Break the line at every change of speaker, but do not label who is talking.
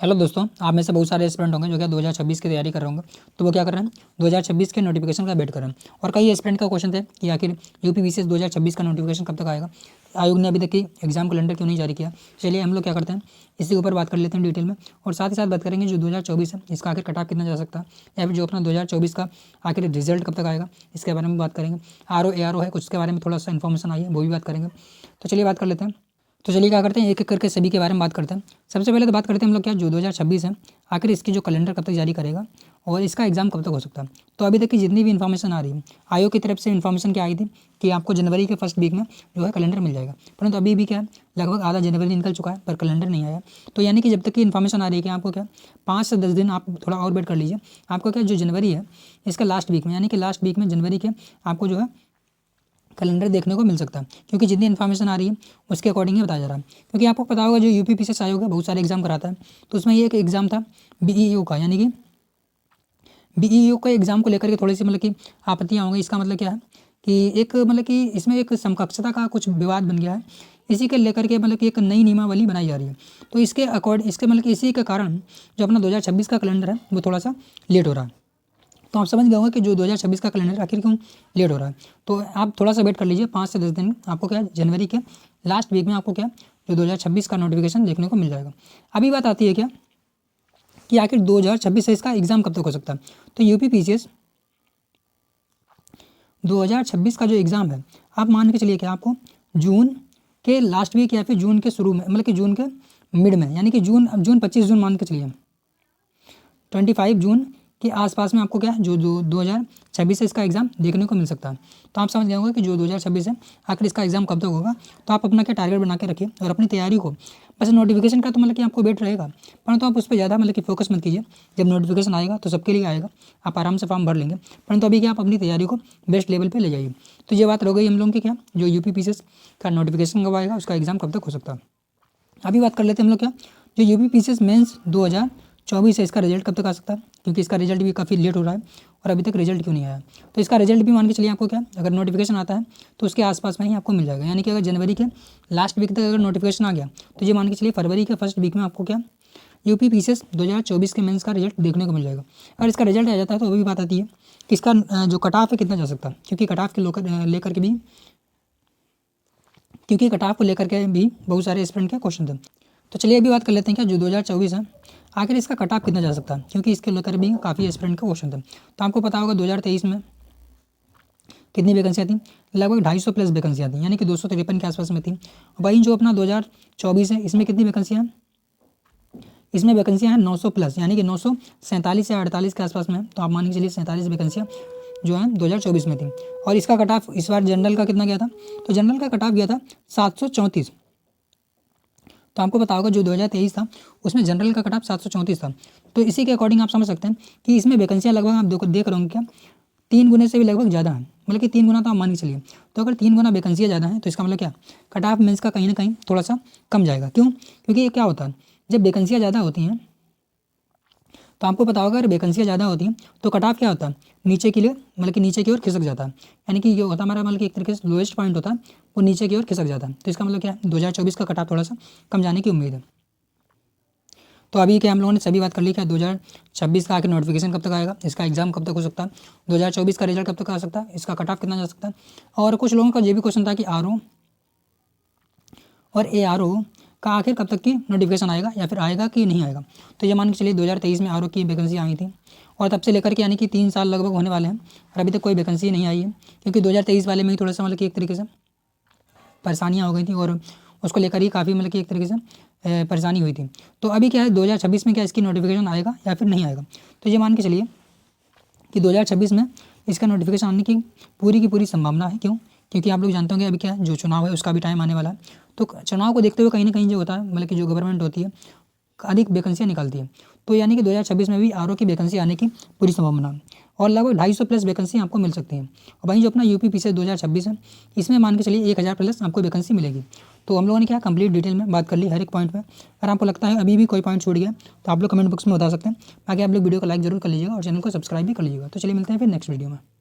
Hello दोस्तों, आप में से बहुत सारे एस्पिरेंट होंगे जो कि 2026 की तैयारी कर रहे होंगे। तो वो क्या कर रहे हैं, 2026 के नोटिफिकेशन का वेट कर रहे हैं। और कई एस्पिरेंट का क्वेश्चन थे कि आखिर यूपी बीसीएस 2026 का नोटिफिकेशन कब तक आएगा, आयोग ने अभी तक की एग्जाम कैलेंडर क्यों नहीं जारी किया। चलिए हम लोग क्या करते हैं, इसी के ऊपर बात कर लेते हैं डिटेल में। और साथ ही साथ बात करेंगे जो 2024 है इसका आखिर कट ऑफ कितना जा सकता है, या फिर जो अपना 2024 का आखिर रिजल्ट कब तक आएगा इसके बारे में बात करेंगे। आर ओ है कुछ, उसके बारे में थोड़ा सा इन्फॉर्मेशन आई है, वो भी बात करेंगे। तो चलिए बात कर लेते हैं। तो चलिए क्या करते हैं, एक एक करके सभी के बारे में बात करते हैं। सबसे पहले तो बात करते हैं हम लोग क्या, जो 2026 है आखिर इसकी जो कैलेंडर कब तक जारी करेगा और इसका एग्जाम कब तक हो सकता है। तो अभी तक की जितनी भी इन्फॉर्मेशन आ रही है, आयोग की तरफ से इन्फॉर्मेशन क्या आई थी कि आपको जनवरी के फर्स्ट वीक में जो है कैलेंडर मिल जाएगा। परंतु अभी भी क्या है, लगभग आधा जनवरी निकल चुका है पर कैलेंडर नहीं आया। तो यानी कि जब तक की इन्फॉर्मेशन आ रही है कि आपको क्या 5 से 10 दिन आप थोड़ा और वेट कर लीजिए, आपको क्या जो जनवरी है इसका लास्ट वीक में, यानी कि लास्ट वीक में जनवरी के आपको जो है कैलेंडर देखने को मिल सकता है। क्योंकि जितनी इन्फॉर्मेशन आ रही है उसके अकॉर्डिंग ही बताया जा रहा है। क्योंकि आपको पता होगा जो यूपी पीसीएस आयोग है बहुत सारे एग्जाम कराता है, तो उसमें ये एक एग्जाम था बीईओ का, यानी कि बीईओ का एग्जाम को लेकर के थोड़ी सी मतलब कि आपत्तियाँ होंगी। इसका मतलब क्या है कि एक मतलब कि इसमें एक समकक्षता का कुछ विवाद बन गया है, इसी के लेकर के मतलब कि एक नई नियमावली बनाई जा रही है। तो इसके अकॉर्डिंग इसके मतलब कि इसी के कारण जो अपना 2026 का कैलेंडर है वो थोड़ा सा लेट हो रहा है। तो आप समझ गए होंगे कि जो 2026 का कैलेंडर आखिर क्यों लेट हो रहा है। तो आप थोड़ा सा वेट कर लीजिए, 5 से 10 दिन आपको क्या जनवरी के लास्ट वीक में आपको क्या जो 2026 का नोटिफिकेशन देखने को मिल जाएगा। अभी बात आती है क्या कि आखिर 2026 से इसका एग्ज़ाम कब तक हो सकता है। तो यूपी पीसीएस 2026 का जो एग्ज़ाम है, आप मान के चलिए कि आपको जून के लास्ट वीक या फिर जून के शुरू में, मतलब कि जून के मिड में, यानी कि जून 25 जून मान के चलिए, 25 जून के आसपास में आपको क्या है जो 2026 से इसका एग्ज़ाम देखने को मिल सकता है। तो आप समझ गए होंगे कि जो 2026 है आखिर इसका एग्ज़ाम कब तक होगा। तो आप अपना क्या टारगेट बना के रखिए और अपनी तैयारी को, बस नोटिफिकेशन का तो मतलब कि आपको वेट रहेगा, परंतु आप उस पर ज़्यादा मतलब कि फोकस मत कीजिए। जब नोटिफिकेशन आएगा तो सबके लिए आएगा, आप आराम से फॉर्म भर लेंगे। परंतु अभी क्या आप अपनी तैयारी को बेस्ट लेवल पर ले जाइए। तो ये बात हो गई हम लोगों की क्या, जो यूपी पीसीएस का नोटिफिकेशन कब आएगा, उसका एग्ज़ाम कब तक हो सकता है। अभी बात कर लेते हैं हम लोग क्या, जो यूपी पीसीएस मेंस 2024 है इसका रिजल्ट कब तक आ सकता है। क्योंकि इसका रिजल्ट भी काफ़ी लेट हो रहा है और अभी तक रिजल्ट क्यों नहीं आया। तो इसका रिजल्ट भी मान के चलिए आपको क्या, अगर नोटिफिकेशन आता है तो उसके आसपास में ही आपको मिल जाएगा। यानी कि अगर जनवरी के लास्ट वीक तक अगर नोटिफिकेशन आ गया तो ये मान के चलिए फरवरी के फर्स्ट वीक में आपको क्या यूपी पीसीएस 2024 के मेंस का रिजल्ट देखने को मिल जाएगा। अगर इसका रिजल्ट आ जाता है तो अभी बात आती है कि इसका जो कट ऑफ है कितना जा सकता है। क्योंकि कट ऑफ के लेकर के भी क्योंकि कट ऑफ को लेकर के भी बहुत सारे स्टूडेंट के क्वेश्चन थे। तो चलिए अभी बात कर लेते हैं क्या जो 2024 है आखिर इसका कट ऑफ कितना जा सकता है। क्योंकि इसके लेकर भी काफ़ी एस्पिरेंट का क्वेश्चन था। तो आपको पता होगा 2023 में कितनी वैकेंसियाँ थी, लगभग 250 प्लस वैकेंसियाँ थी, यानी कि 253 के आसपास में थी। वहीं जो अपना 2024 है इसमें कितनी वैकेंसियाँ हैं, इसमें वैकेंसियाँ हैं 900 प्लस, यानी कि 947 या 48 के आसपास में है। तो आप मान के चलिए 47 वैकेंसियाँ जो है 2024 में थी। और इसका कट ऑफ इस बार जनरल का कितना गया था, तो जनरल का कट ऑफ गया था 734। तो आपको पता होगा जो 2023 था उसमें जनरल का कट ऑफ 734 था। तो इसी के अकॉर्डिंग आप समझ सकते हैं कि इसमें वैकेंसियाँ लगभग आप देख रहे होंगे क्या 3 गुने से भी लगभग ज़्यादा है, मतलब कि 3 गुना तो आप मान के चलिए। तो अगर 3 गुना वैकेंसियाँ ज़्यादा हैं तो इसका मतलब क्या, कट ऑफ मेंस का कहीं ना कहीं थोड़ा सा कम जाएगा। क्यों, क्योंकि ये क्या होता है जब वैकेंसियाँ ज़्यादा होती हैं तो आपको पता होगा अगर वैकेंसियाँ ज़्यादा होती हैं तो कट ऑफ क्या होता है नीचे के लिए, मतलब कि नीचे की ओर खिसक जाता है। यानी कि ये होता है हमारा मतलब कि एक तरीके से लोएस्ट पॉइंट होता है वो नीचे की ओर खिसक जाता है। तो इसका मतलब क्या है 2024 का कट ऑफ थोड़ा सा कम जाने की उम्मीद है। तो अभी क्या हम लोगों ने सभी बात कर ली क्या 2026 का आखिर नोटिफिकेशन कब तक आएगा, इसका एग्जाम कब तक हो सकता है, 2024 का रिजल्ट कब तक आ सकता है, इसका कट ऑफ कितना जा सकता है। और कुछ लोगों का ये भी क्वेश्चन था कि आरओ और एआरओ का आखिर कब तक की नोटिफिकेशन आएगा या फिर आएगा कि नहीं आएगा। तो ये मान के चलिए 2023 में आरओ की वैकेंसी आई थी और तब से लेकर के यानी कि 3 साल लगभग होने वाले हैं और अभी तक कोई वैकेंसी नहीं आई है। क्योंकि 2023 वाले में ही थोड़ा सा मतलब कि एक तरीके से परेशानियाँ हो गई थी और उसको लेकर ही काफ़ी मतलब कि एक तरीके से परेशानी हुई थी। तो अभी क्या है 2026 में क्या इसकी नोटिफिकेशन आएगा या फिर नहीं आएगा। तो ये मान के चलिए कि 2026 में इसका नोटिफिकेशन आने की पूरी संभावना है। क्यों, क्योंकि आप लोग जानते होंगे अभी क्या है जो चुनाव है उसका भी टाइम आने वाला है। तो चुनाव को देखते हुए कहीं ना कहीं जो होता है मतलब कि जो गवर्नमेंट होती है अधिक वैकेंसियाँ निकालती है। तो यानी कि 2026 में भी आरओ की वैकेंसी आने की पूरी संभावना है और लगभग 250 प्लस वैकेंसी आपको मिल सकती हैं। और वहीं जो अपना यूपी पीसीएस 2026 है इसमें मान के चलिए 1000 प्लस आपको वैकेंसी मिलेगी। तो हम लोगों ने क्या कंप्लीट डिटेल में बात कर ली हर एक पॉइंट पे। अगर आपको लगता है अभी भी कोई पॉइंट छूट गया तो आप लोग कमेंट बॉक्स में बता सकते हैं। बाकी आप लोग वीडियो को लाइक जरूर कर लीजिएगा और चैनल को सब्सक्राइब भी कर लीजिएगा। तो चलिए मिलते हैं फिर नेक्स्ट वीडियो में।